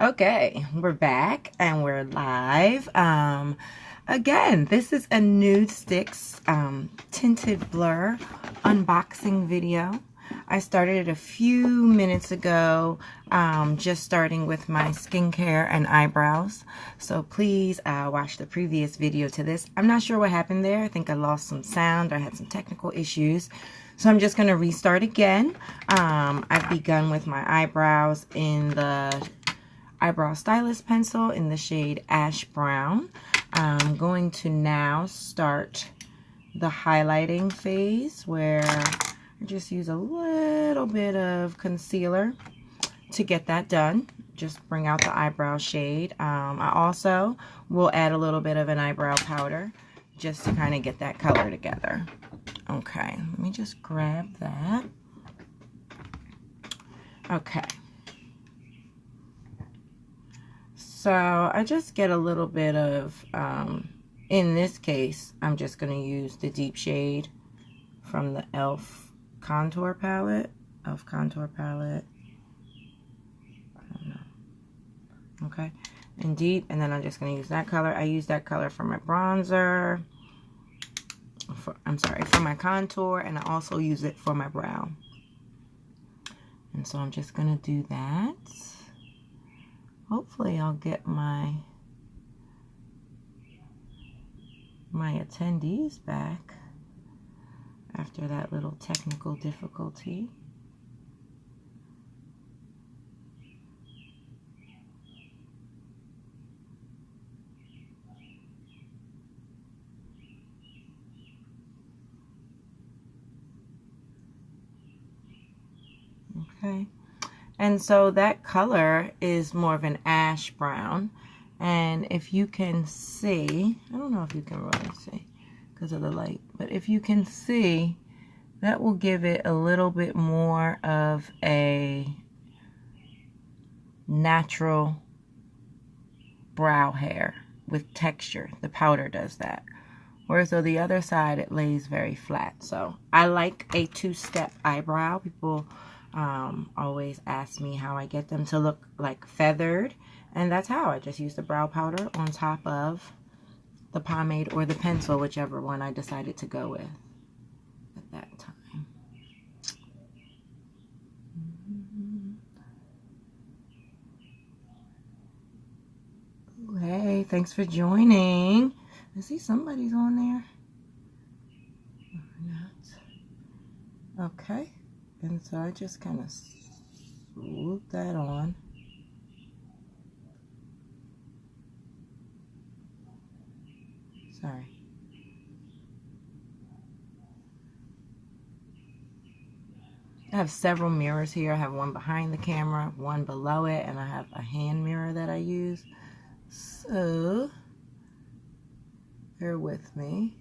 Okay, we're back and we're live. Again, this is a Nudestix Tinted Blur unboxing video. I started it a few minutes ago, just starting with my skincare and eyebrows. So please watch the previous video to this. I'm not sure what happened there. I think I lost some sound. I had some technical issues. So I'm just going to restart again. I've begun with my eyebrows in the eyebrow stylus pencil in the shade Ash Brown. I'm going to now start the highlighting phase where I just use a little bit of concealer to get that done. Just bring out the eyebrow shade. I also will add a little bit of an eyebrow powder just to kind of get that color together. Okay, let me just grab that. Okay. So I just get a little bit of, in this case, I'm just going to use the deep shade from the e.l.f. contour palette. e.l.f. contour palette. I don't know. Okay. And deep, and then I'm just going to use that color. I use that color for my bronzer. For my contour, and I also use it for my brow. And so I'm just going to do that. Hopefully I'll get my attendees back after that little technical difficulty. Okay. And so that color is more of an ash brown. And if you can see, I don't know if you can really see because of the light, but if you can see, that will give it a little bit more of a natural brow hair with texture. The powder does that. Whereas on the other side, it lays very flat. So I like a two-step eyebrow. People always ask me how I get them to look like feathered, and that's how. I just use the brow powder on top of the pomade or the pencil, whichever one I decided to go with at that time. Ooh, hey, thanks for joining. I see somebody's on there. Or not. Okay. And so I just kind of swoop that on. Sorry. I have several mirrors here. I have one behind the camera, one below it, and I have a hand mirror that I use. So, bear with me.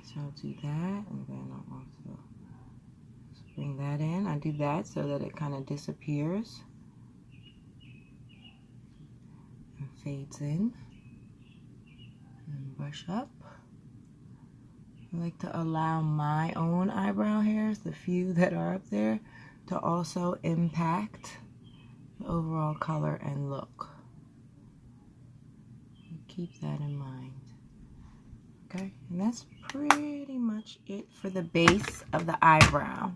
So I'll do that, and then I'll also bring that in. I do that so that it kind of disappears and fades in, and brush up. I like to allow my own eyebrow hairs, the few that are up there, to also impact the overall color and look. Keep that in mind. Okay, and that's pretty much it for the base of the eyebrow.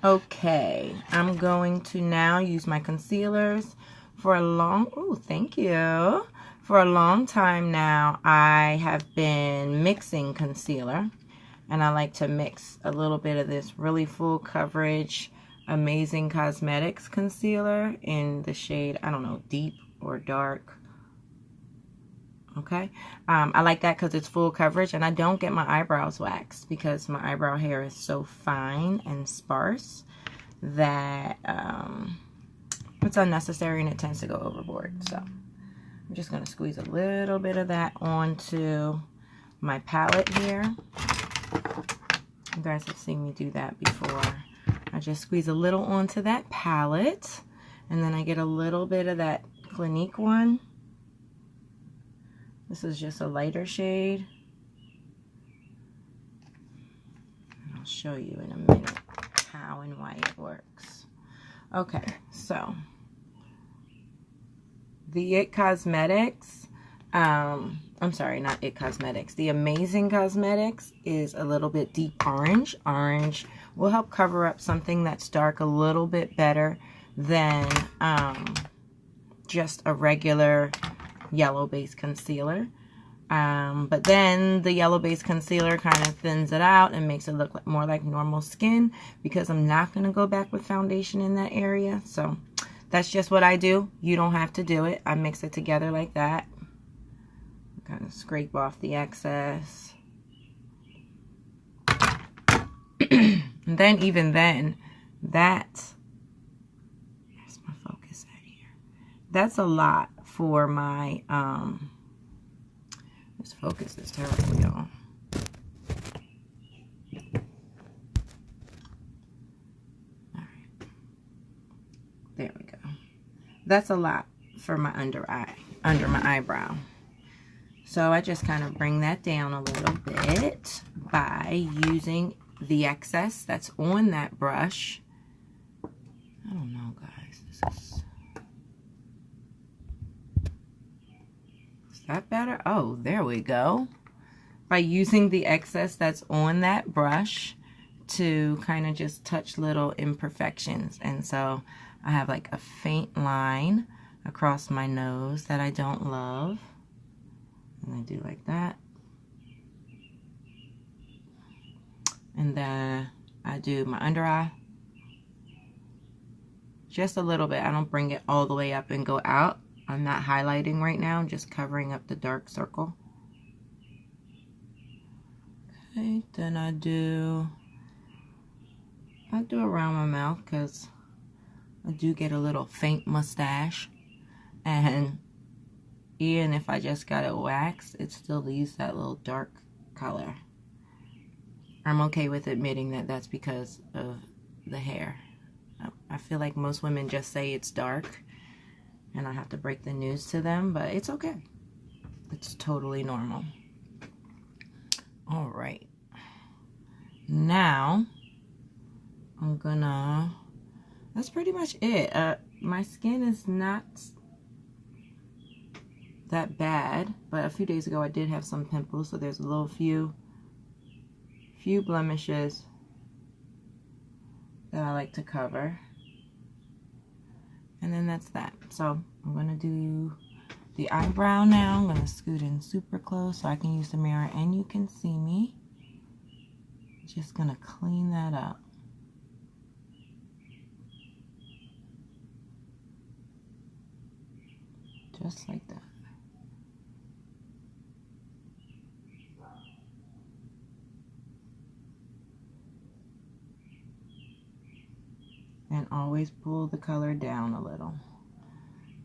Okay, I'm going to now use my concealers for a long, thank you. For a long time now, I have been mixing concealer, and I like to mix a little bit of this really full coverage Amazing Cosmetics concealer in the shade, I don't know, deep or dark. Okay, I like that because it's full coverage, and I don't get my eyebrows waxed because my eyebrow hair is so fine and sparse that it's unnecessary and it tends to go overboard. So I'm just going to squeeze a little bit of that onto my palette here. You guys have seen me do that before. I just squeeze a little onto that palette, and then I get a little bit of that Clinique one. This is just a lighter shade. I'll show you in a minute how how and why it works. Okay, so the It Cosmetics, I'm sorry, not It Cosmetics. The Amazing Cosmetics is a little bit deep orange. Orange will help cover up something that's dark a little bit better than just a regular yellow base concealer. But then the yellow base concealer kind of thins it out and makes it look more like normal skin, because I'm not going to go back with foundation in that area. So that's just what I do. You don't have to do it. I mix it together like that. Kind of scrape off the excess. And then even then, that's my focus at here. That's a lot for my, this focus is terrible, y'all. Alright. There we go. That's a lot for my under my eyebrow. So I just kind of bring that down a little bit by using the excess that's on that brush. I don't know, guys. Is that better? Oh, there we go. By using the excess that's on that brush to kind of just touch little imperfections. And so I have like a faint line across my nose that I don't love. And I do like that. And then I do my under eye. Just a little bit. I don't bring it all the way up and go out. I'm not highlighting right now. I'm just covering up the dark circle. Okay, then I do around my mouth because I do get a little faint mustache. And even if I just got it waxed, it still leaves that little dark color. I'm okay with admitting that that's because of the hair. I feel like most women just say it's dark, and I have to break the news to them, but it's okay. It's totally normal. All right. Now, I'm gonna, that's pretty much it. My skin is not that bad, but a few days ago I did have some pimples, so there's a little few blemishes that I like to cover. And then that's that. So I'm gonna do the eyebrow now. I'm gonna scoot in super close so I can use the mirror and you can see me. Just gonna clean that up. Just like that. And always pull the color down a little.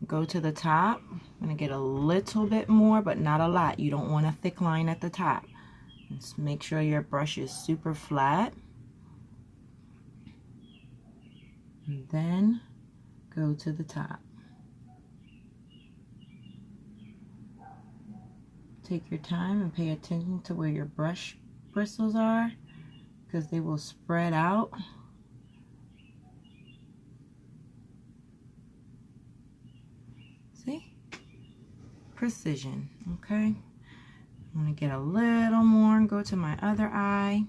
Go to the top. I'm going to get a little bit more, but not a lot. You don't want a thick line at the top. Just make sure your brush is super flat. And then go to the top. Take your time and pay attention to where your brush bristles are, because they will spread out. See? Precision, okay? I'm going to get a little more and go to my other eye.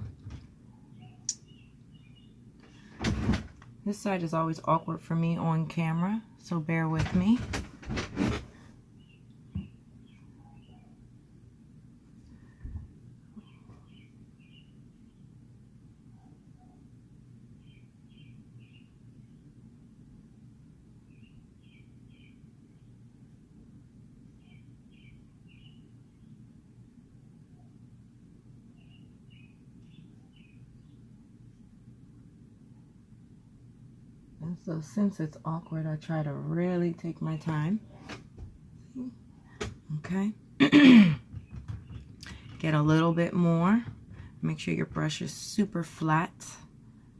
This side is always awkward for me on camera, so bear with me. And so since it's awkward, I try to really take my time. Okay. Get a little bit more. Make sure your brush is super flat.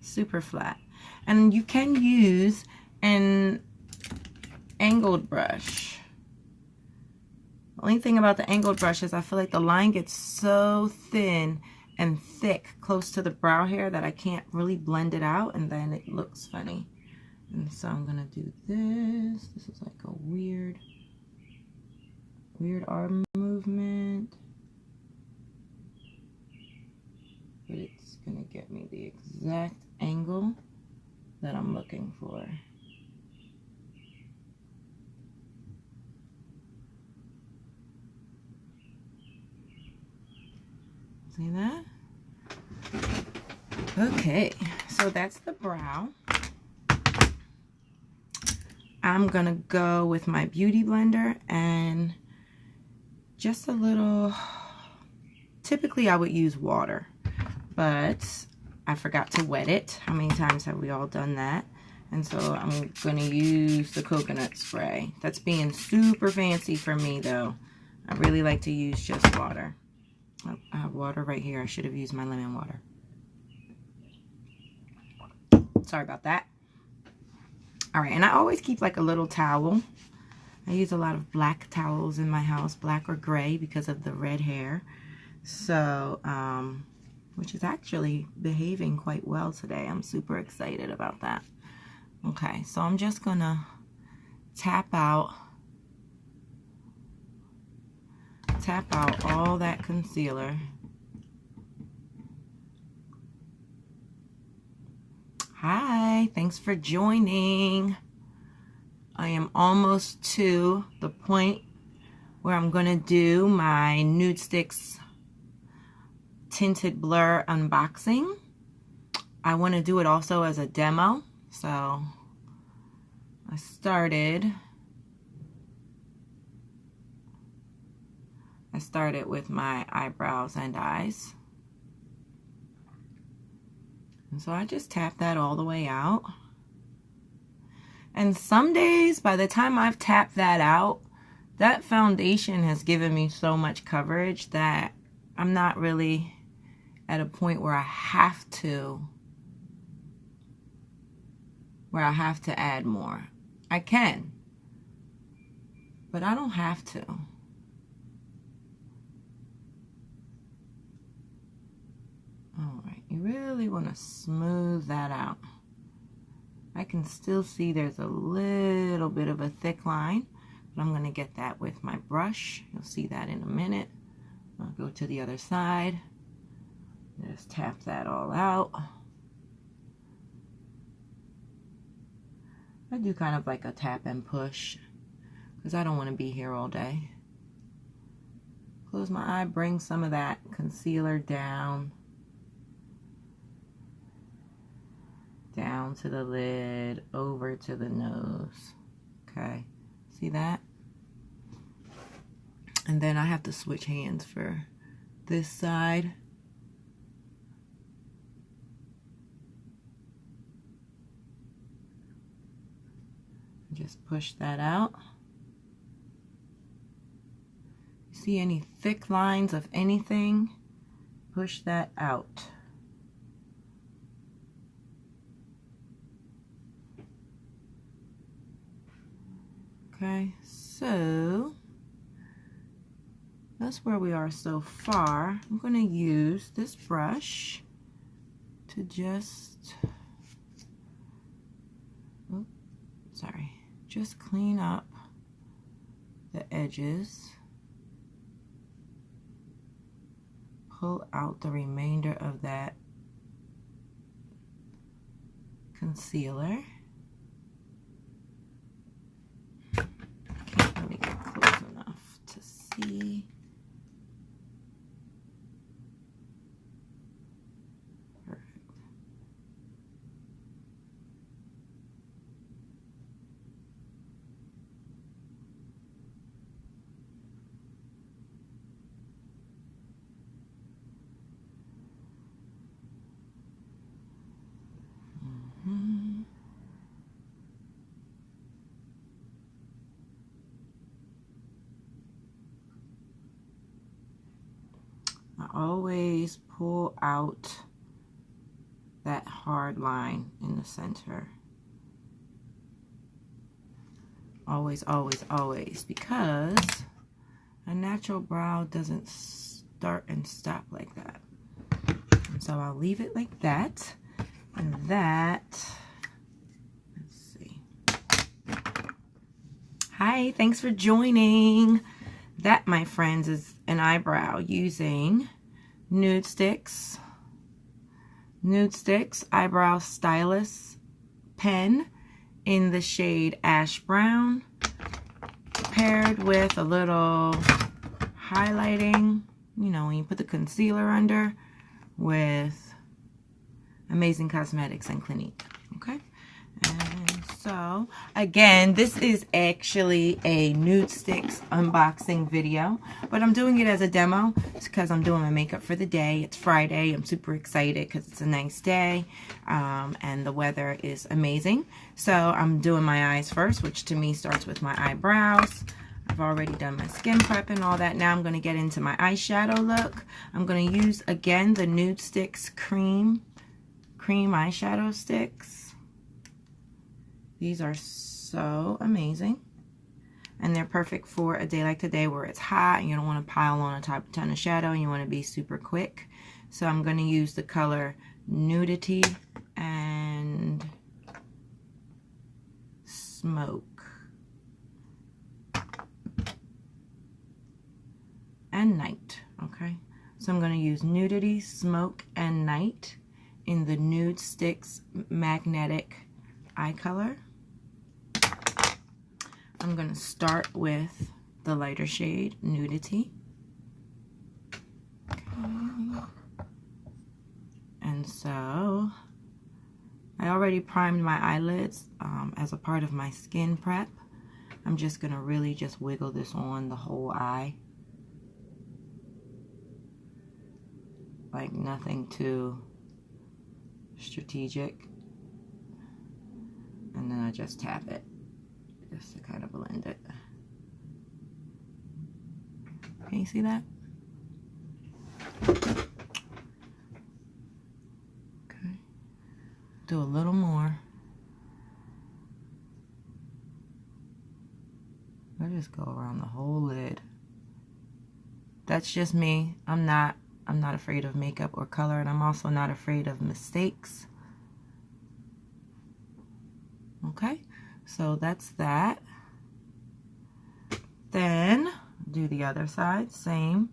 Super flat. And you can use an angled brush. The only thing about the angled brush is I feel like the line gets so thin and thick close to the brow hair that I can't really blend it out, and then it looks funny. And so I'm gonna do this. This is like a weird arm movement, but it's gonna get me the exact angle that I'm looking for. See that? Okay, so that's the brow. I'm gonna go with my beauty blender and just a little, typically I would use water, but I forgot to wet it. How many times have we all done that? And so I'm gonna use the coconut spray. That's being super fancy for me though. I really like to use just water. I have water right here. I should have used my lemon water. Sorry about that. All right, and I always keep like a little towel. I use a lot of black towels in my house, black or gray, because of the red hair. So, which is actually behaving quite well today. I'm super excited about that. Okay, so I'm just gonna tap out all that concealer. Hi, thanks for joining. I am almost to the point where I'm going to do my Nudestix Tinted Blur unboxing. I want to do it also as a demo. So I started with my eyebrows and eyes. And so I just tap that all the way out. And some days, by the time I've tapped that out, that foundation has given me so much coverage that I'm not really at a point where I have to add more. I can, but I don't have to. All right, you really want to smooth that out. I can still see there's a little bit of a thick line, but I'm going to get that with my brush. You'll see that in a minute. I'll go to the other side. Just tap that all out. I do kind of like a tap and push because I don't want to be here all day. Close my eye, bring some of that concealer down to the lid, over to the nose. Okay, see that? And then I have to switch hands for this side. Just push that out. You see any thick lines of anything? Push that out. Okay, so that's where we are so far. I'm going to use this brush to just, just clean up the edges. Pull out the remainder of that concealer. Can't really get close enough to see. Perfect. I always pull out that hard line in the center. Always, always, always, because a natural brow doesn't start and stop like that. So I'll leave it like that. And that, let's see. Hi, thanks for joining. That, my friends, is an eyebrow using Nudestix Eyebrow Stylus pen in the shade Ash Brown, paired with a little highlighting, you know, when you put the concealer under, with Amazing Cosmetics and Clinique. Okay, and so again, this is actually a Nudestix unboxing video, but I'm doing it as a demo because I'm doing my makeup for the day. It's Friday. I'm super excited because it's a nice day, and the weather is amazing. So I'm doing my eyes first, which to me starts with my eyebrows. I've already done my skin prep and all that. Now I'm going to get into my eyeshadow look. I'm going to use, again, the Nudestix cream eyeshadow sticks. These are so amazing. And they're perfect for a day like today where it's hot and you don't want to pile on a ton of shadow and you want to be super quick. So I'm going to use the color Nudity and Smoke. And Night. Okay, so I'm going to use Nudity, Smoke, and Night in the Nudestix Magnetic Eye Color. I'm going to start with the lighter shade, Nudity. Okay. And so I already primed my eyelids as a part of my skin prep. I'm just going to really just wiggle this on the whole eye. Like nothing too strategic. And then I just tap it just to kind of blend it. Can you see that? Okay. Do a little more. I just go around the whole lid. That's just me. I'm not afraid of makeup or color, and I'm also not afraid of mistakes. Okay, so that's that. Then do the other side, same.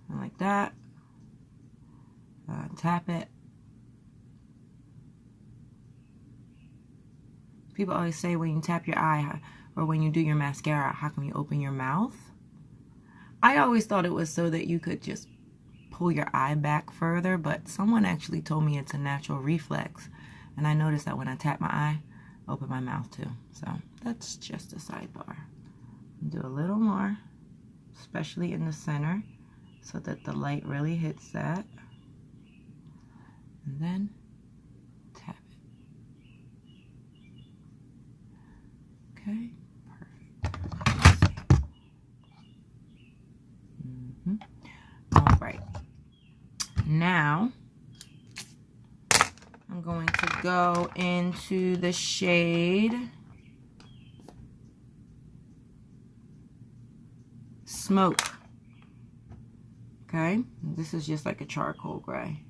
And like that. Tap it. People always say when you tap your eye or when you do your mascara, how come you open your mouth? I always thought it was so that you could just pull your eye back further, but someone actually told me it's a natural reflex. And I noticed that when I tap my eye, I open my mouth too. So that's just a sidebar. Do a little more, especially in the center, so that the light really hits that. And then tap it. Okay, perfect. All right. Now, I'm going to go into the shade Smoke. Okay, this is just like a charcoal gray.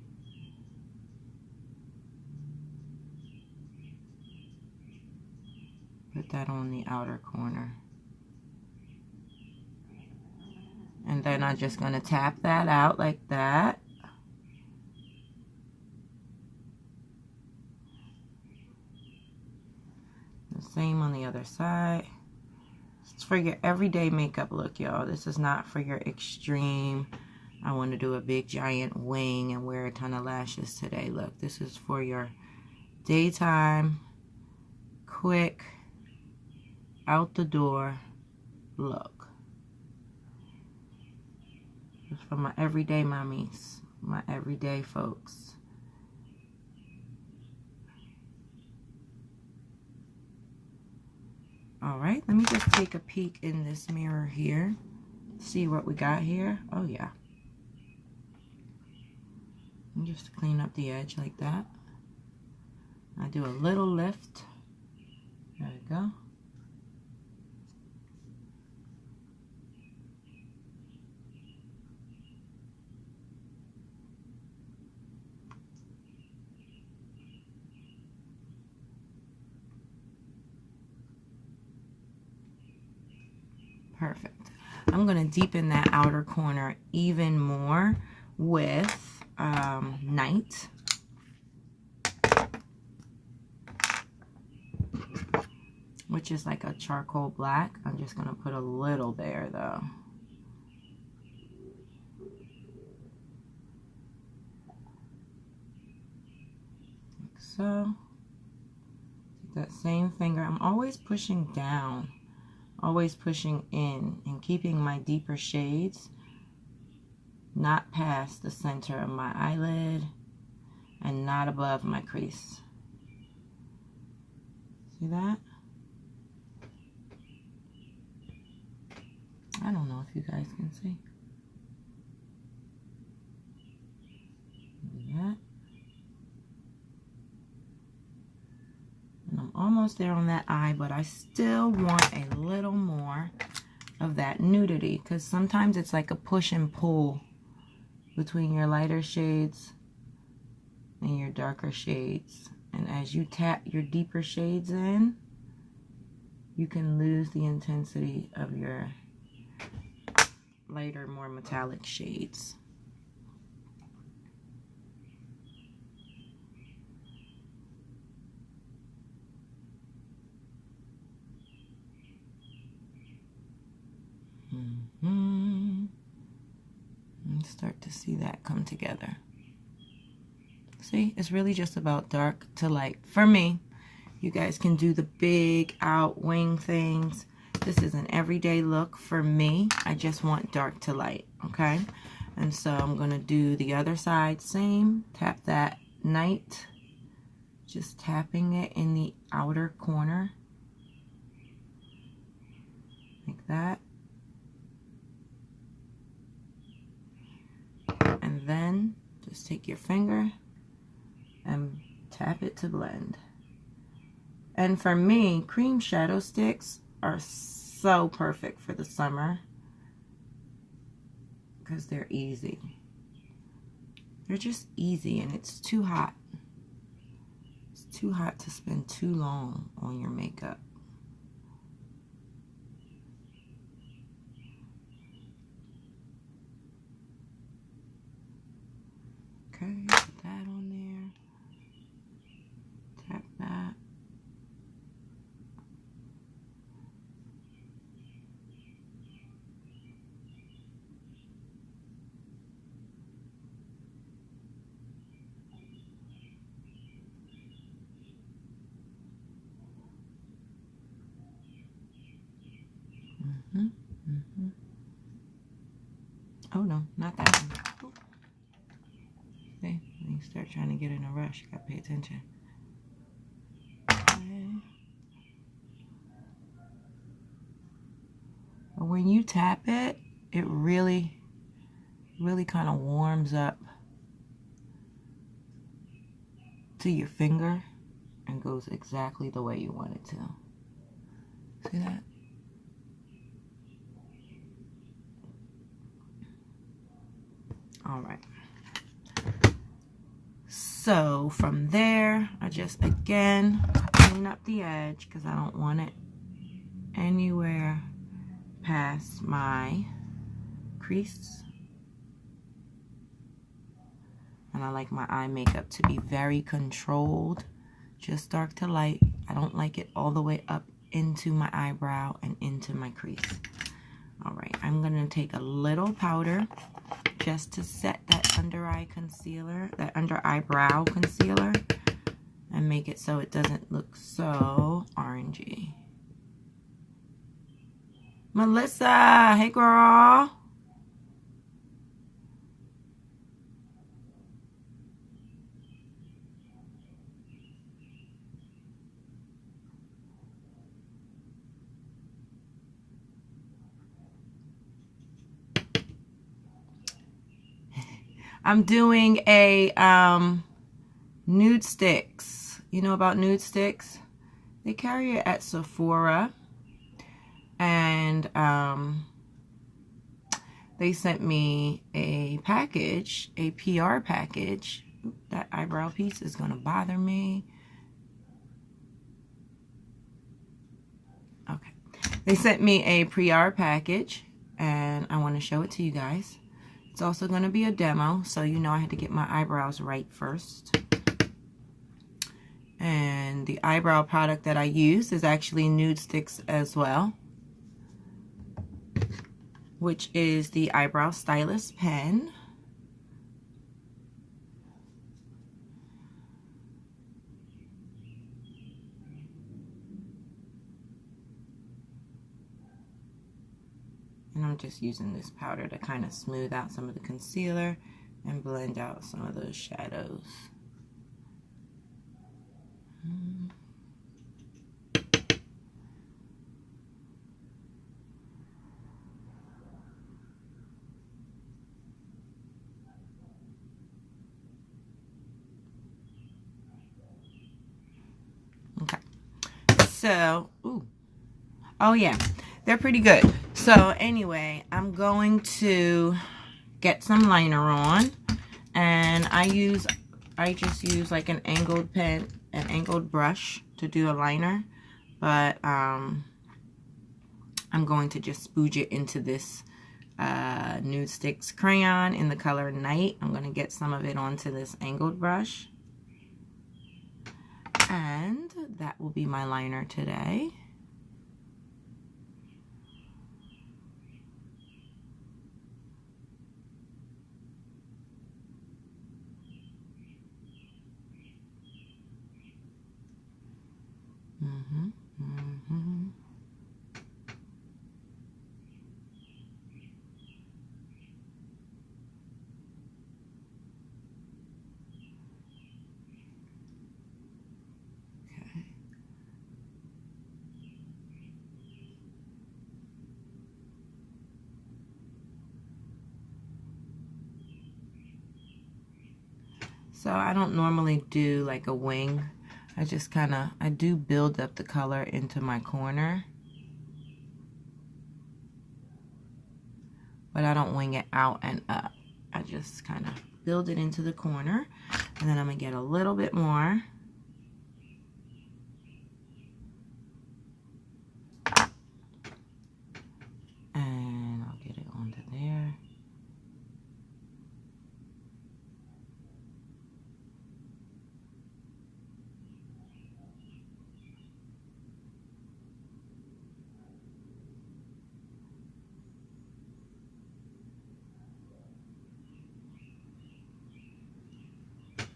Put that on the outer corner. And then I'm just going to tap that out like that. The same on the other side. It's for your everyday makeup look, y'all. This is not for your extreme, I want to do a big giant wing and wear a ton of lashes today. Look, this is for your daytime, quick, out the door look. It's for my everyday mommies, my everyday folks. All right, let me just take a peek in this mirror here. See what we got here. Oh yeah. And just clean up the edge like that. I do a little lift. There we go. Perfect. I'm going to deepen that outer corner even more with Night. Which is like a charcoal black. I'm just going to put a little there though. Like so. Take that same finger. I'm always pushing down. Always pushing in and keeping my deeper shades not past the center of my eyelid and not above my crease. See that? I don't know if you guys can see. See that? And I'm almost there on that eye, but I still want a little more of that nudity because sometimes it's like a push and pull between your lighter shades and your darker shades. And as you tap your deeper shades in, you can lose the intensity of your lighter, more metallic shades. And start to see that come together. See, it's really just about dark to light. For me, you guys can do the big out wing things. This is an everyday look for me. I just want dark to light, okay? And so I'm going to do the other side, same. Tap that Night. Just tapping it in the outer corner. Like that. And then just take your finger and tap it to blend. And for me, cream shadow sticks are so perfect for the summer because they're easy. They're just easy and it's too hot. It's too hot to spend too long on your makeup. Okay, put that on there. Tap that. Oh no, not that one. See, when you start trying to get in a rush, you gotta pay attention. Okay. But when you tap it, it really kind of warms up to your finger and goes exactly the way you want it to. See that? All right. So from there, I just again clean up the edge because I don't want it anywhere past my crease. And I like my eye makeup to be very controlled, just dark to light. I don't like it all the way up into my eyebrow and into my crease. All right, I'm gonna take a little powder just to set that under eye concealer, that under eyebrow concealer, and make it so it doesn't look so orangey. Melissa, hey girl. I'm doing a Nudestix. You know about Nudestix? They carry it at Sephora. And they sent me a package, a PR package. Oop, that eyebrow piece is going to bother me. Okay. They sent me a pre-R package, and I want to show it to you guys. It's also going to be a demo, so you know I had to get my eyebrows right first. And the eyebrow product that I use is actually Nudestix as well, which is the Eyebrow Stylus pen. And I'm just using this powder to kind of smooth out some of the concealer and blend out some of those shadows. Okay. So, oh yeah, they're pretty good. So anyway, I'm going to get some liner on, and I just use like an angled pen, an angled brush to do a liner, but I'm going to just spooge it into this Nudestix crayon in the color Night. I'm going to get some of it onto this angled brush, and that will be my liner today. So I don't normally do like a wing. I just I do build up the color into my corner, but I don't wing it out and up. I just kind of build it into the corner, and then I'm gonna get a little bit more. And I'll get it onto there.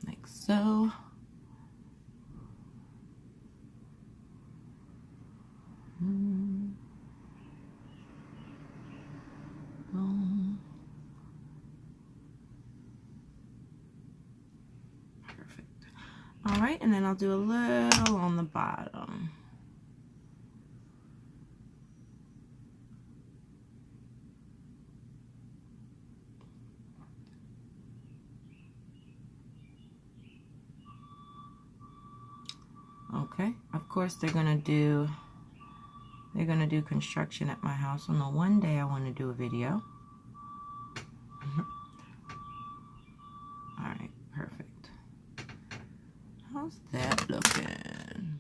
Like so. Perfect. All right, and then I'll do a little on the bottom. Okay, of course they're gonna do construction at my house. I know one day I want to do a video. All right, perfect. How's that looking?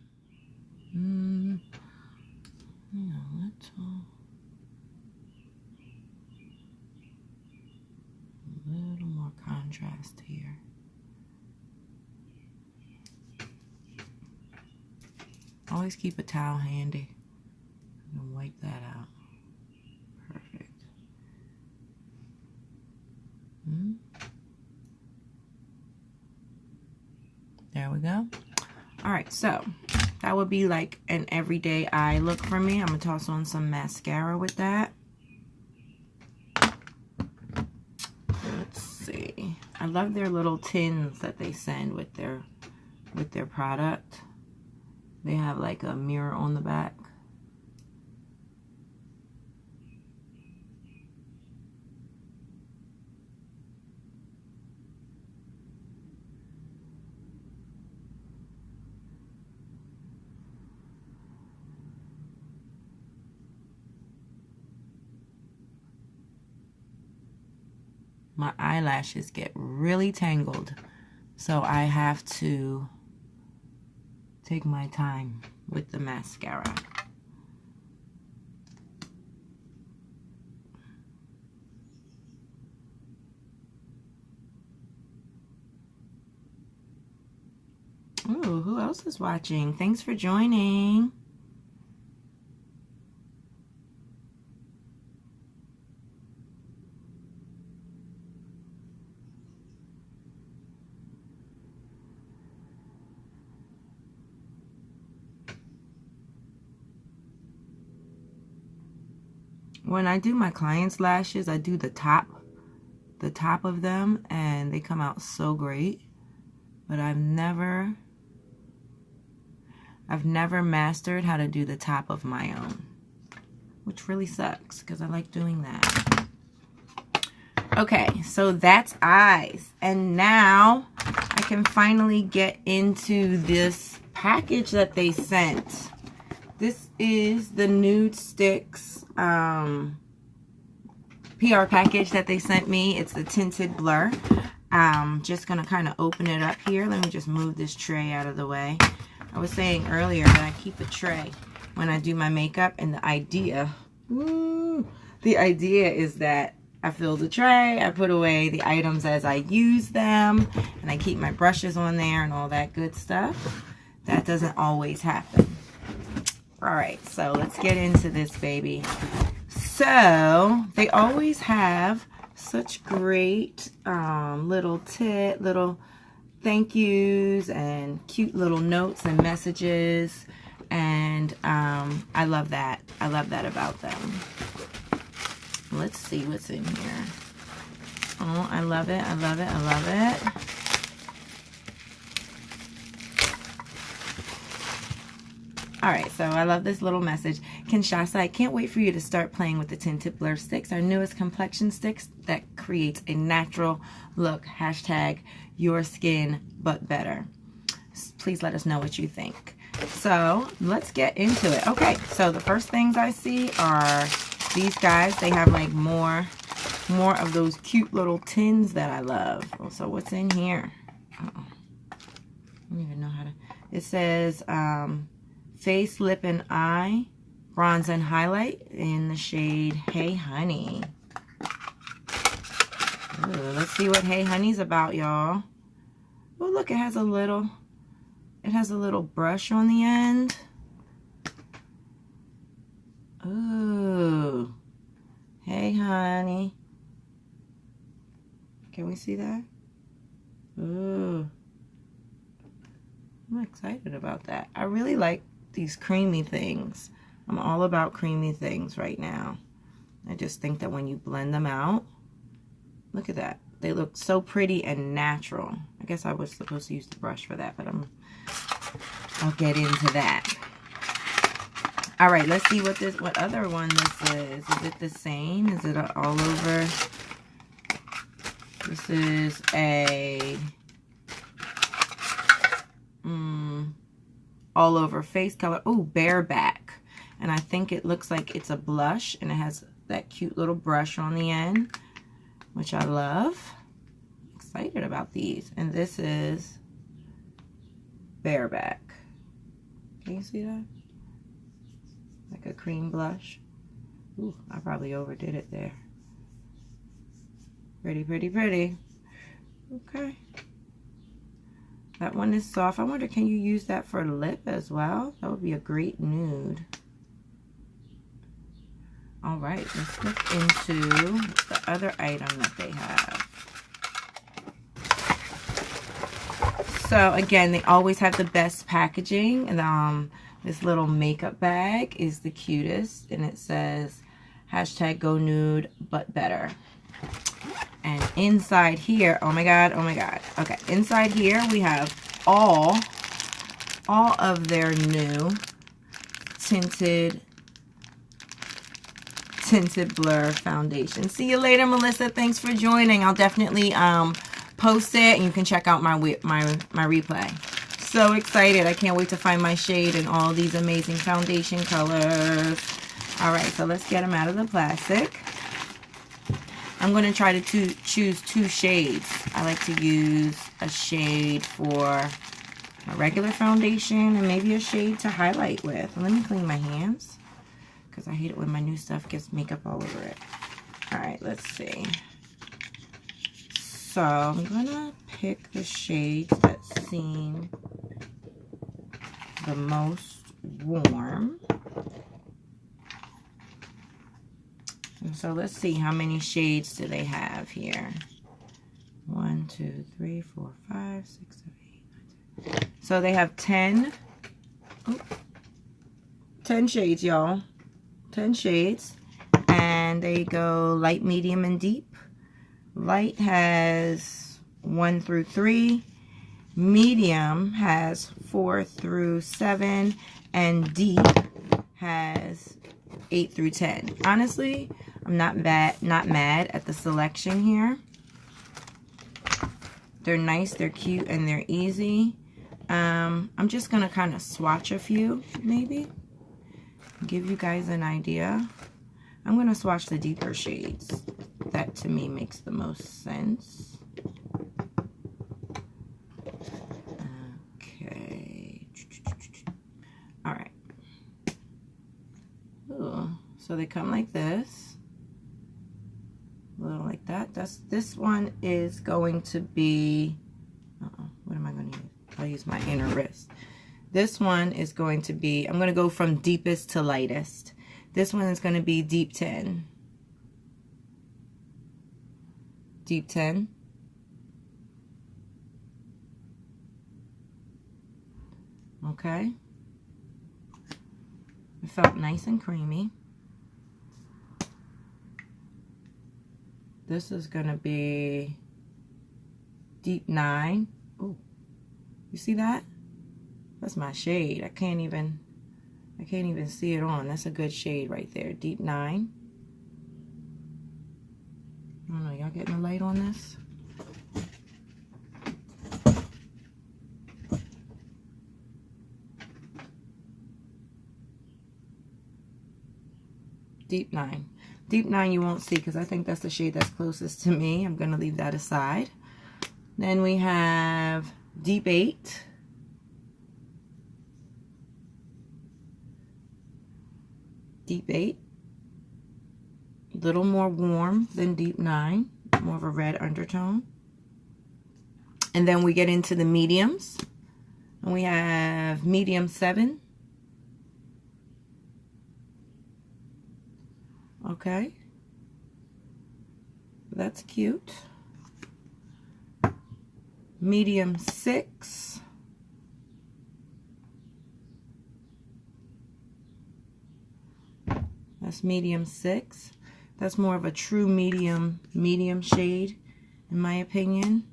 Yeah, a little more contrast here. Always keep a towel handy and wipe that out. Perfect. There we go. All right, so that would be like an everyday eye look for me. I'm gonna toss on some mascara with that. Let's see. I love their little tins that they send with their product. They have like a mirror on the back. My eyelashes get really tangled, so I have to take my time with the mascara. Ooh, who else is watching? Thanks for joining. When I do my clients' lashes, I do the top of them, and they come out so great. But I've never mastered how to do the top of my own, which really sucks because I like doing that. Okay, so that's eyes, and now I can finally get into this package that they sent. This is the Nudestix PR package that they sent me. It's the tinted blur. Just gonna kind of open it up here. Let me just move this tray out of the way. I was saying earlier that I keep a tray when I do my makeup, and the idea is that I fill the tray, I put away the items as I use them, and I keep my brushes on there and all that good stuff. That doesn't always happen. Alright, so let's get into this baby. So, they always have such great little thank yous and cute little notes and messages, and I love that. I love that about them. Let's see what's in here. Oh, I love it. I love it. I love it. Alright, so I love this little message. Kinshasa, I can't wait for you to start playing with the Tinted Blur sticks, our newest complexion sticks that creates a natural look. Hashtag your skin but better. Please let us know what you think. So let's get into it. Okay, so the first things I see are these guys. They have like more of those cute little tins that I love. So what's in here? Uh-oh. I don't even know how to. It says face, lip, and eye bronze and highlight in the shade Hey Honey. Ooh, let's see what Hey Honey's about, y'all. Oh, look, it has a little brush on the end. Ooh, Hey Honey. Can we see that? Ooh, I'm excited about that. I really like these creamy things. I'm all about creamy things right now. I just think that when you blend them out, look at that. They look so pretty and natural. I guess I was supposed to use the brush for that, but I'll get into that. All right, let's see what other one this is. Is it the same? Is it all over? This is a all over face color. Oh, bareback. And I think it looks like it's a blush, and it has that cute little brush on the end, which I love. Excited about these. And this is bareback. Can you see that? Like a cream blush. Ooh, I probably overdid it there. Pretty, pretty, pretty. Okay. That one is soft. I wonder, can you use that for lip as well? That would be a great nude. All right, let's look into the other item that they have. So again, they always have the best packaging. And this little makeup bag is the cutest, and it says hashtag go nude but better. And inside here, oh my god, oh my god. Okay, inside here we have all of their new tinted blur foundation. See you later, Melissa. Thanks for joining. I'll definitely post it, and you can check out my replay. So excited. I can't wait to find my shade in all these amazing foundation colors. All right, so let's get them out of the plastic. I'm going to try to choose 2 shades. I like to use a shade for a regular foundation and maybe a shade to highlight with. Let me clean my hands because I hate it when my new stuff gets makeup all over it. Alright, let's see. So I'm going to pick the shades that seem the most warm. And so let's see, how many shades do they have here? 1, 2, 3, 4, 5, 6, 7, 8, 9, 10. So they have 10 shades, y'all. 10 shades. And they go light, medium, and deep. Light has 1 through 3. Medium has 4 through 7. And deep has 8 through 10. Honestly, I'm not mad at the selection here. They're nice, they're cute, and they're easy. I'm just going to kind of swatch a few, maybe. Give you guys an idea. I'm going to swatch the deeper shades. That, to me, makes the most sense. Okay. All right. Ooh. So they come like this. A little like that. This one is going to be, what am I going to use? I'll use my inner wrist. This one is going to be, I'm going to go from deepest to lightest. This one is going to be deep 10. Deep 10. Okay. It felt nice and creamy. This is going to be deep 9. Ooh. You see that? That's my shade. I can't even see it on. That's a good shade right there. Deep 9. I don't know, y'all getting the light on this? Deep 9. Deep 9 you won't see because I think that's the shade that's closest to me. I'm going to leave that aside. Then we have deep 8. Deep 8. A little more warm than deep 9. More of a red undertone. And then we get into the mediums. And we have medium 7. Okay. That's cute. Medium 6. That's medium 6. That's more of a true medium shade, in my opinion.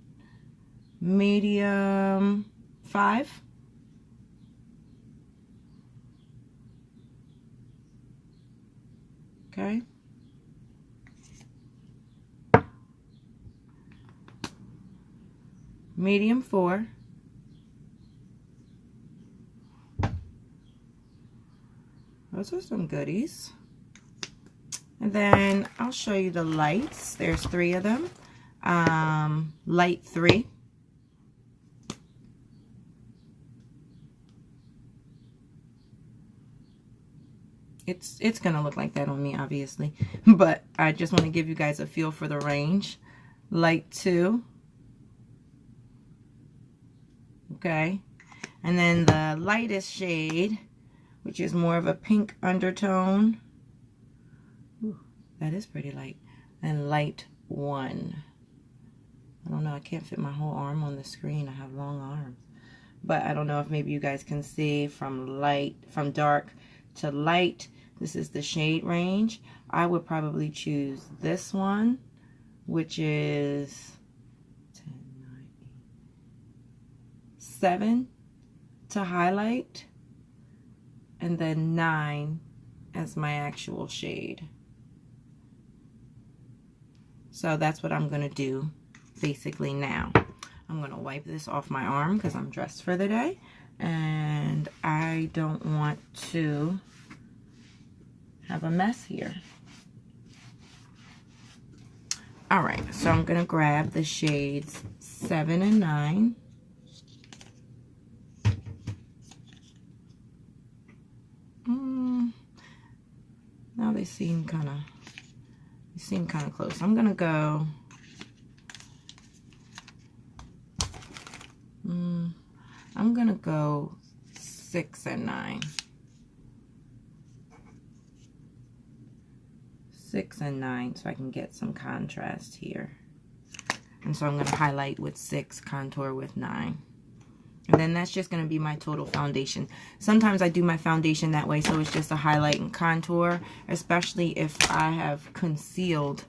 Medium 5. Okay. Medium 4. Those are some goodies. And then I'll show you the lights. There's 3 of them. Light 3. It's gonna look like that on me, obviously, but I just want to give you guys a feel for the range. Light 2. Okay, and then the lightest shade, which is more of a pink undertone. Ooh, that is pretty light. And light 1. I don't know, I can't fit my whole arm on the screen. I have long arms, but I don't know if maybe you guys can see from dark to light. This is the shade range. I would probably choose this one, which is 10, 9, 8, 7 to highlight, and then 9 as my actual shade. So that's what I'm gonna do basically now. I'm gonna wipe this off my arm because I'm dressed for the day and I don't want to have a mess here. All right, so I'm gonna grab the shades 7 and 9. Now they seem kind of close. I'm gonna go. I'm gonna go 6 and 9. 6 and 9, so I can get some contrast here. And so I'm going to highlight with 6, contour with 9. And then that's just going to be my total foundation. Sometimes I do my foundation that way, so it's just a highlight and contour, especially if I have concealed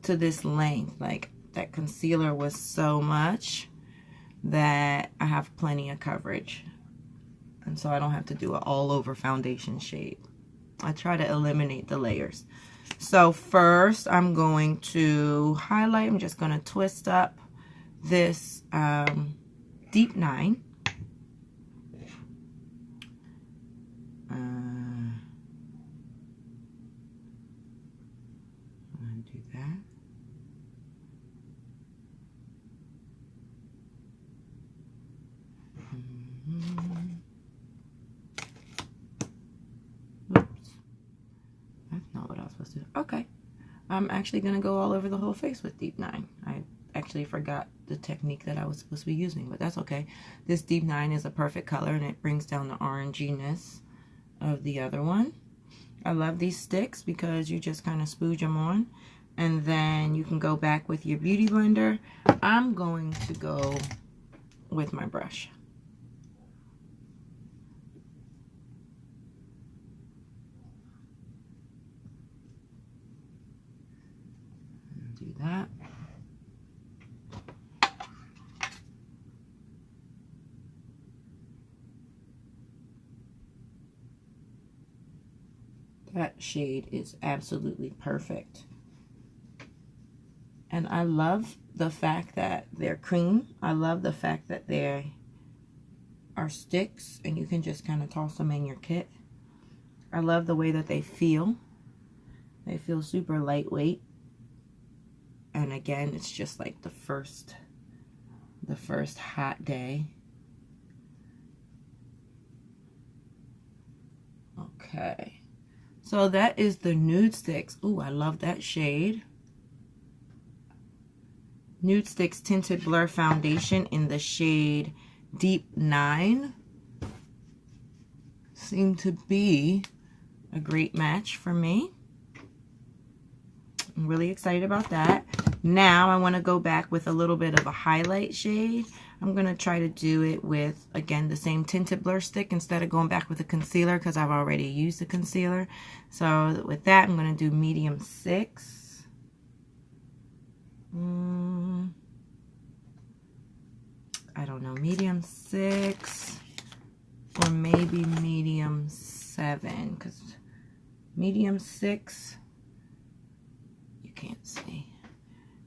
to this length. Like, that concealer was so much that I have plenty of coverage. And so I don't have to do an all over foundation shade. I try to eliminate the layers. So first I'm going to highlight. I'm just going to twist up this deep 9. I'm going to do that. Oops. That's not what I was supposed to do. Okay. I'm actually going to go all over the whole face with deep 9. I actually forgot the technique that I was supposed to be using, but that's okay. This deep 9 is a perfect color, and it brings down the oranginess of the other one. I love these sticks because you just kind of spooge them on, and then you can go back with your beauty blender. I'm going to go with my brush. Do that. That shade is absolutely perfect. And I love the fact that they're cream. I love the fact that they are sticks and you can just kind of toss them in your kit. I love the way that they feel. They feel super lightweight. And again, it's just like the first hot day. Okay. So that is the Nudestix. Ooh, I love that shade. Nudestix Tinted Blur Foundation in the shade Deep 9. Seemed to be a great match for me. I'm really excited about that. Now I want to go back with a little bit of a highlight shade. I'm going to try to do it with, again, the same tinted blur stick instead of going back with a concealer because I've already used the concealer. So with that, I'm going to do medium 6. I don't know, medium 6 or maybe medium 7, because medium 6, you can't see.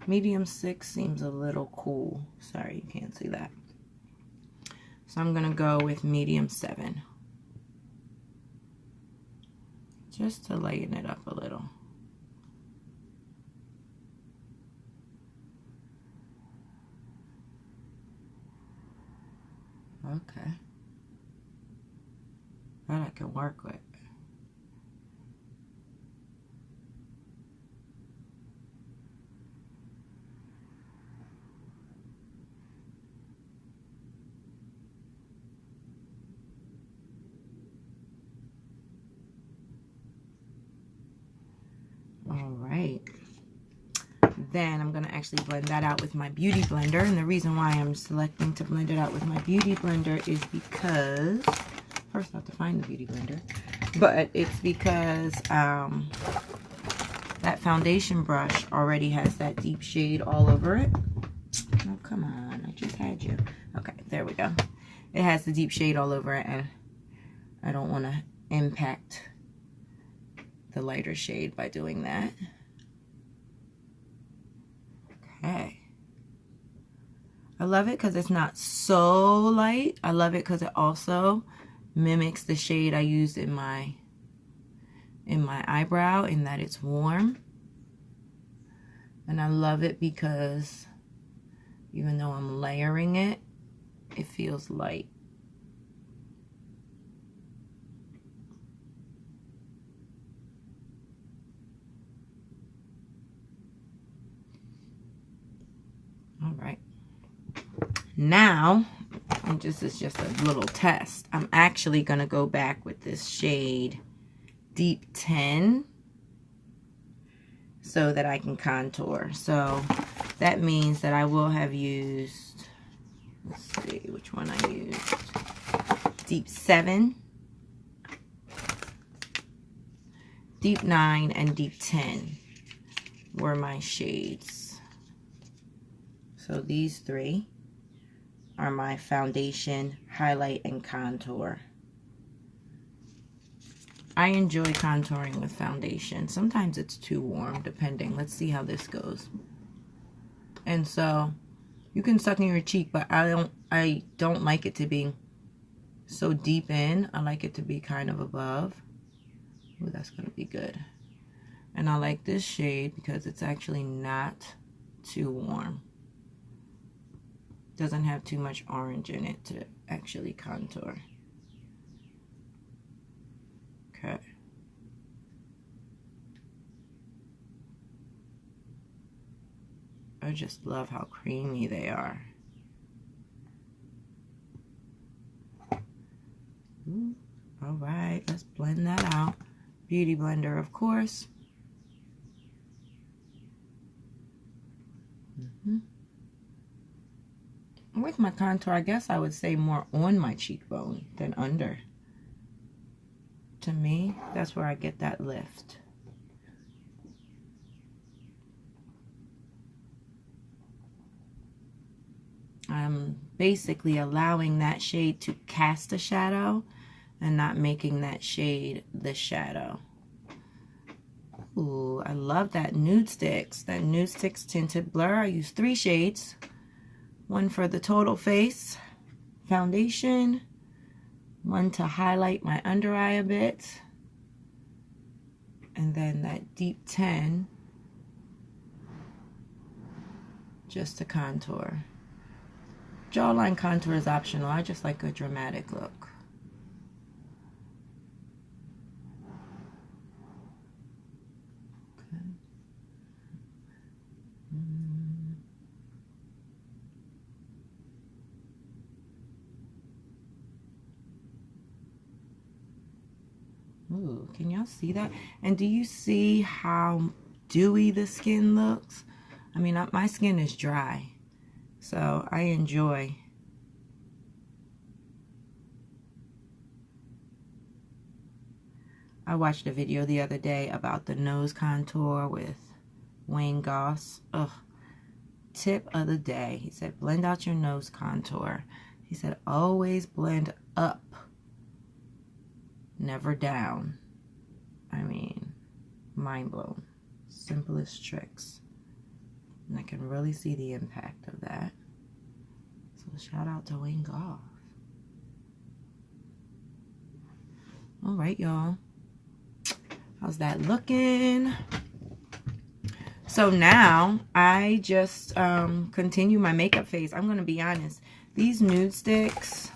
Medium 6 seems a little cool. Sorry, you can't see that. So I'm going to go with medium 7. Just to lighten it up a little. Okay. That I can work with. Alright, then I'm going to actually blend that out with my beauty blender, and the reason why I'm selecting to blend it out with my beauty blender is because, first I have to find the beauty blender, but it's because that foundation brush already has that deep shade all over it. Oh, come on, I just had you. Okay, there we go. It has the deep shade all over it, and I don't want to impact the lighter shade by doing that. Okay. I love it because it's not so light. I love it because it also mimics the shade I used in my eyebrow, in that it's warm. And I love it because even though I'm layering it, it feels light. All right. Now, and this is just a little test. I'm actually going to go back with this shade Deep 10 so that I can contour. So that means that I will have used, let's see which one I used, Deep 7, Deep 9, and Deep 10 were my shades. So these three are my foundation, highlight, and contour. I enjoy contouring with foundation. Sometimes it's too warm, depending. Let's see how this goes. And so you can suck in your cheek, but I don't like it to be so deep in. I like it to be kind of above. Ooh, that's gonna be good. And I like this shade because it's actually not too warm. Doesn't have too much orange in it to actually contour. Okay. I just love how creamy they are. Ooh, all right, let's blend that out. Beauty blender, of course. With my contour, I guess I would say more on my cheekbone than under. To me, that's where I get that lift. I'm basically allowing that shade to cast a shadow and not making that shade the shadow. Ooh, I love that Nudestix Tinted Blur. I use 3 shades. One for the total face foundation, one to highlight my under eye a bit, and then that Deep 10 just to contour. Jawline contour is optional. I just like a dramatic look. Okay. Ooh, can y'all see that? And do you see how dewy the skin looks? I mean, my skin is dry, so I enjoy. I watched a video the other day about the nose contour with Wayne Goss. Ugh. Tip of the day. He said, blend out your nose contour. He said, always blend up, never down. I mean, mind blown. Simplest tricks. And I can really see the impact of that. So shout out to Wayne Goff. All right, y'all. How's that looking? So now I just continue my makeup phase. I'm going to be honest. These Nudestix,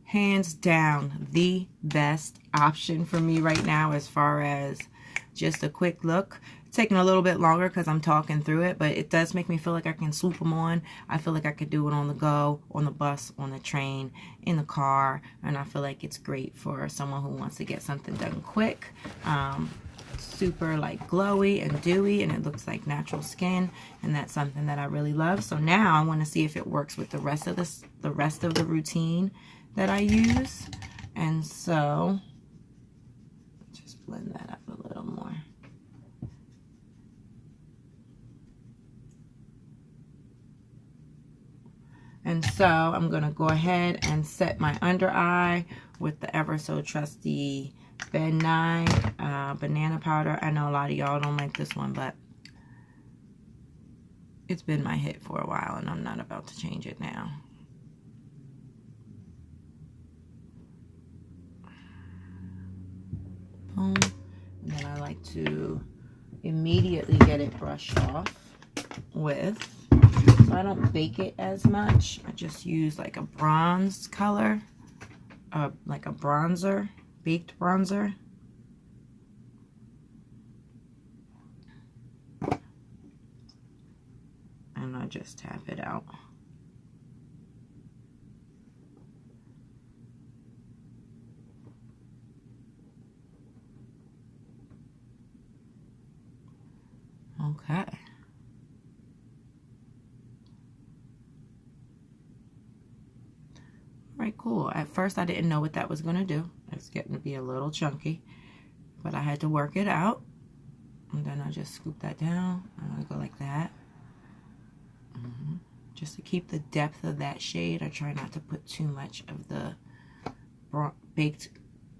hands down, the best option for me right now as far as just a quick look. It's taking a little bit longer because I'm talking through it, but it does make me feel like I can swoop them on. I feel like I could do it on the go, on the bus, on the train, in the car, and I feel like it's great for someone who wants to get something done quick. Super like glowy and dewy, and it looks like natural skin, and that's something that I really love. So now I want to see if it works with the rest of the routine that I use, and so just blend that up a little more. And so I'm gonna go ahead and set my under eye with the ever so trusty Ben 9 banana powder. I know a lot of y'all don't like this one, but it's been my hit for a while, and I'm not about to change it now. Boom. And then I like to immediately get it brushed off with, so I don't bake it as much. I just use like a bronze color, like a bronzer, baked bronzer. And I just tap it out. Okay. All right, cool. At first I didn't know what that was going to do. It's getting to be a little chunky, but I had to work it out. And then I just scoop that down. I'm going to go like that. Just to keep the depth of that shade. I try not to put too much of the baked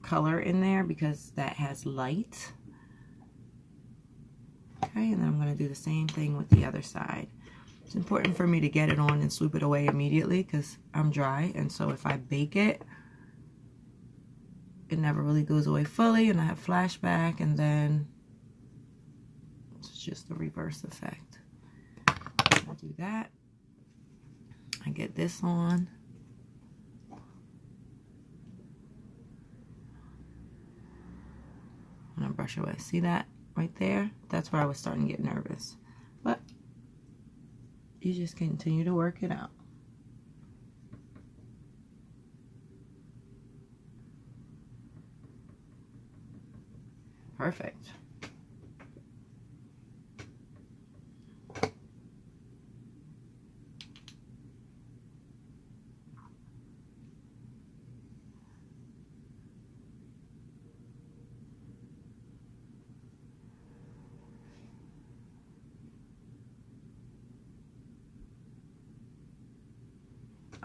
color in there because that has light. Okay, and then I'm going to do the same thing with the other side. It's important for me to get it on and swoop it away immediately because I'm dry, and so if I bake it, it never really goes away fully and I have flashback, and then it's just the reverse effect. I do that. I get this on. And I brush away. See that right there? That's where I was starting to get nervous. But you just continue to work it out. Perfect.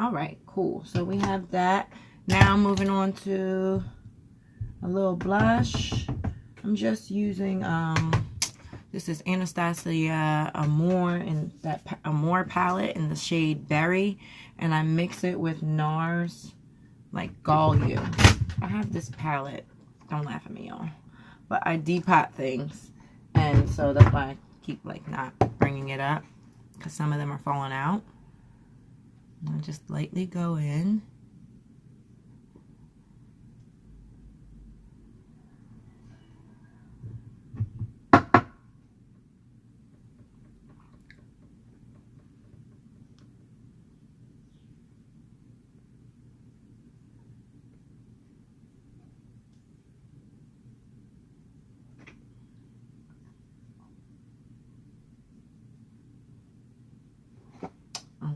All right, cool. So we have that. Now moving on to a little blush. I'm just using this is Anastasia Amore in that Amore palette in the shade Berry, and I mix it with NARS like Gall You. I have this palette. Don't laugh at me, y'all. But I depot things, and so that's why I keep like not bringing it up because some of them are falling out. I'll just lightly go in.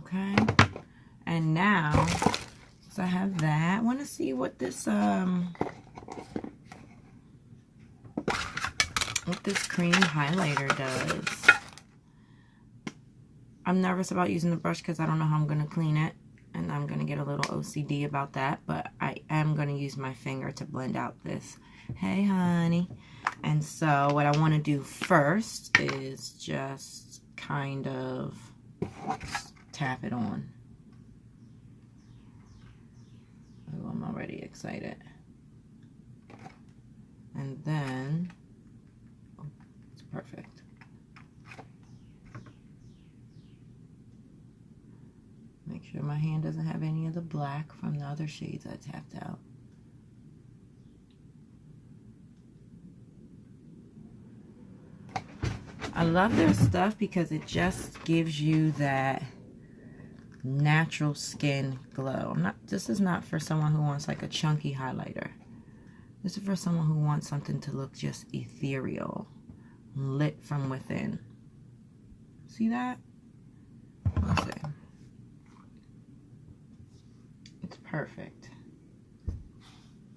Okay. And now, so I have that. I want to see what this cream highlighter does. I'm nervous about using the brush because I don't know how I'm going to clean it, and I'm going to get a little OCD about that, but I am going to use my finger to blend out this. Hey, honey. And so what I want to do first is just kind of tap it on. Oh, I'm already excited. And then, oh, it's perfect. Make sure my hand doesn't have any of the black from the other shades I tapped out. I love their stuff because it just gives you that natural skin glow. This is not for someone who wants like a chunky highlighter. This is for someone who wants something to look just ethereal, lit from within. See that? Let's see. It's perfect.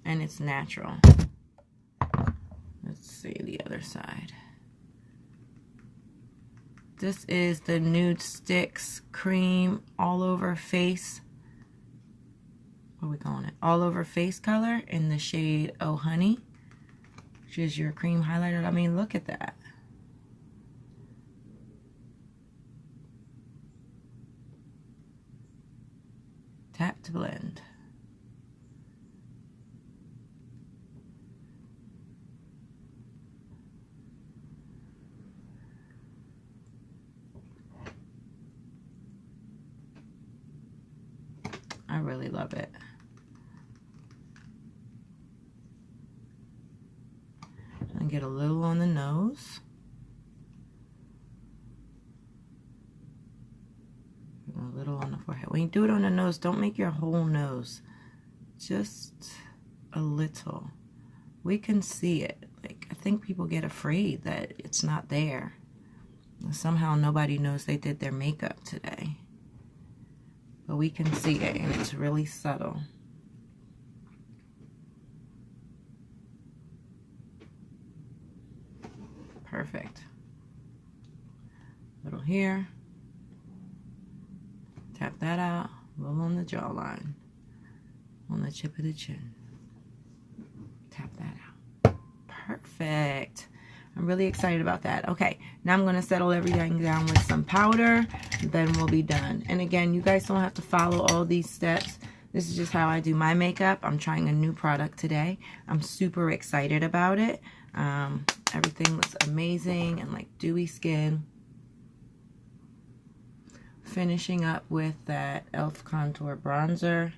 And it's natural. Let's see the other side. This is the Nudestix Cream All Over Face. What are we calling it? All Over Face color in the shade Oh Honey, which is your cream highlighter. I mean, look at that. Tap to blend. I really love it. And get a little on the nose. And a little on the forehead. When you do it on the nose, don't make your whole nose. Just a little. We can see it. Like, I think people get afraid that it's not there. Somehow nobody knows they did their makeup today. But we can see it, and it's really subtle. Perfect. Little here. Tap that out. A little on the jawline. On the tip of the chin. Tap that out. Perfect. I'm really excited about that. Okay, now I'm going to settle everything down with some powder. Then we'll be done. And again, you guys don't have to follow all these steps. This is just how I do my makeup. I'm trying a new product today. I'm super excited about it. Everything looks amazing and like dewy skin. Finishing up with that e.l.f. contour bronzer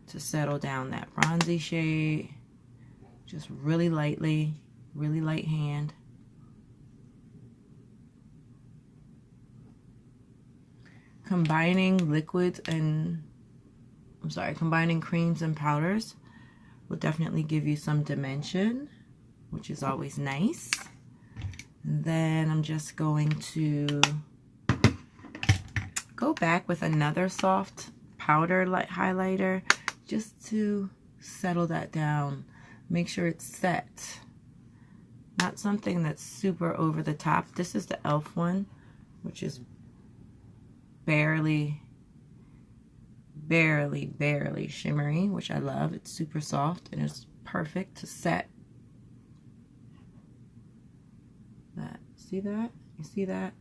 to settle down that bronzy shade. Just really lightly, really light hand. Combining liquids and, combining creams and powders will definitely give you some dimension, which is always nice. And then I'm just going to go back with another soft powder light highlighter just to settle that down. Make sure it's set. Not something that's super over the top. This is the e.l.f. one, which is barely shimmery, which I love. It's super soft and it's perfect to set. That, see that? You see that?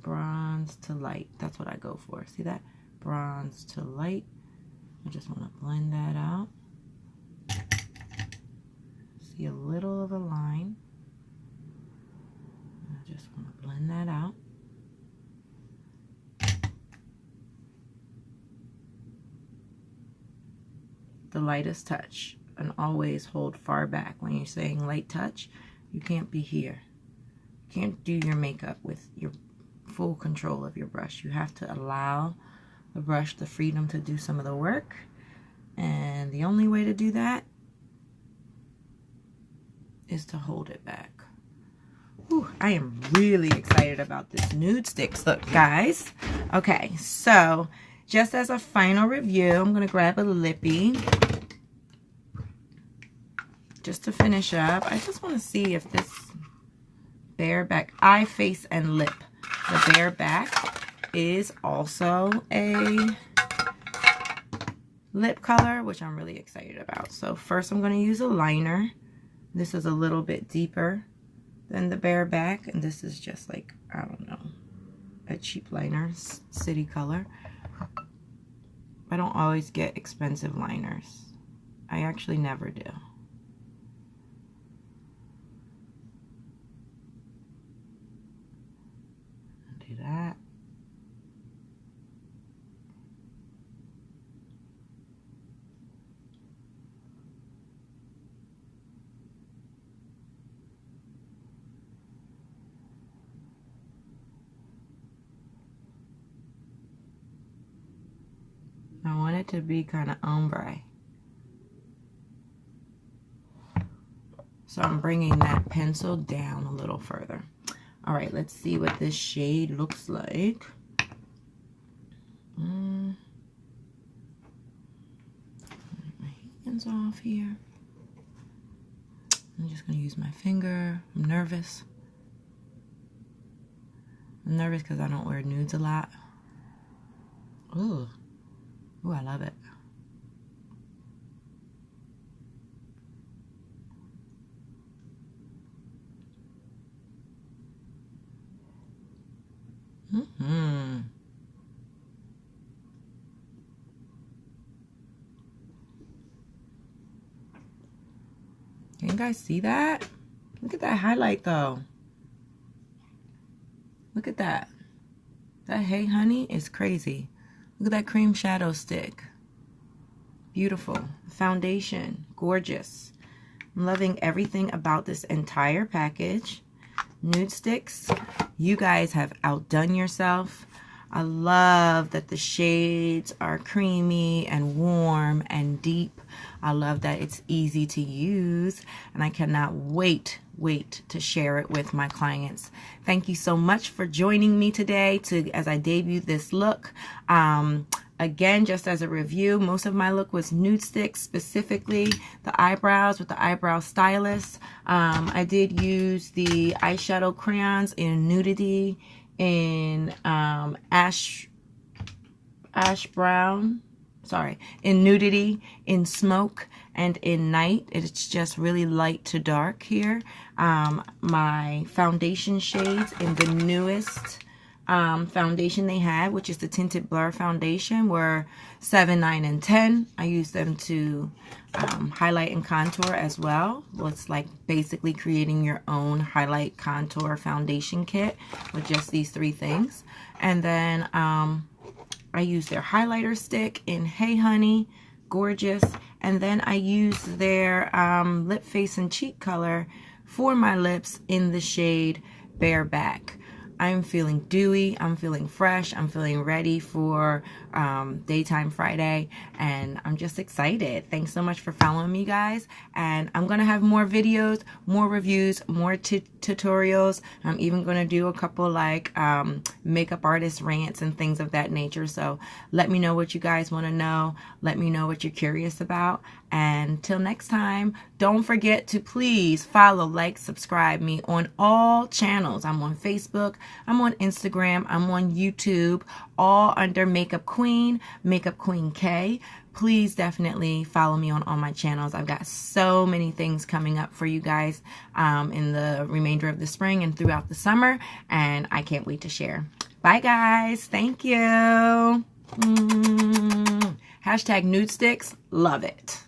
Bronze to light. That's what I go for. See that? Bronze to light. I just want to blend that out. See a little of a line. I just want to blend that out. The lightest touch, and always hold far back. When you're saying light touch, you can't be here. You can't do your makeup with your full control of your brush. You have to allow the brush the freedom to do some of the work, and the only way to do that is to hold it back. Whew, I am really excited about this Nudestix look, guys. Okay, so just as a final review, I'm going to grab a lippy just to finish up. I just want to see if this bare back, eye, face, and lip, the bare back is also a lip color, which I'm really excited about. So first I'm going to use a liner. This is a little bit deeper than the bare back, and this is just like, I don't know, a cheap liner, city color. I don't always get expensive liners. I actually never do. Do that. I want it to be kind of ombre. So I'm bringing that pencil down a little further. All right, let's see what this shade looks like. My hands off here. I'm just going to use my finger. I'm nervous. I'm nervous because I don't wear nudes a lot. Ooh. Ooh, I love it. Can you guys see that? Look at that highlight though. Look at that. That Hey Honey is crazy. Look at that cream shadow stick. Beautiful. Foundation, gorgeous. I'm loving everything about this entire package. Nudestix, you guys have outdone yourself. I love that the shades are creamy and warm and deep. I love that it's easy to use, and I cannot wait to share it with my clients. Thank you so much for joining me today as I debut this look. Again, just as a review, most of my look was Nudestix, specifically the eyebrows with the eyebrow stylus. I did use the eyeshadow crayons in Nudity, in in Nudity, in Smoke, and in Night. It's just really light to dark here. My foundation shades in the newest foundation they had, which is the Tinted Blur foundation, were 7, 9, and 10. I use them to highlight and contour as well. It's like basically creating your own highlight, contour, foundation kit with just these 3 things. And then I use their highlighter stick in Hey Honey, gorgeous. And then I use their lip, face, and cheek color for my lips in the shade Bareback. I'm feeling dewy, I'm feeling fresh, I'm feeling ready for Daytime Friday, and I'm just excited. Thanks so much for following me, guys, and I'm gonna have more videos, more reviews, more tutorials. I'm even gonna do a couple like makeup artist rants and things of that nature, so let me know what you guys want to know. Let me know what you're curious about, and till next time, don't forget to please follow, like, subscribe me on all channels. I'm on Facebook, I'm on Instagram, I'm on YouTube, all under Makeup Queen K. Please definitely follow me on all my channels. I've got so many things coming up for you guys in the remainder of the spring and throughout the summer, and I can't wait to share. Bye, guys. Thank you. Hashtag Nudestix. Love it.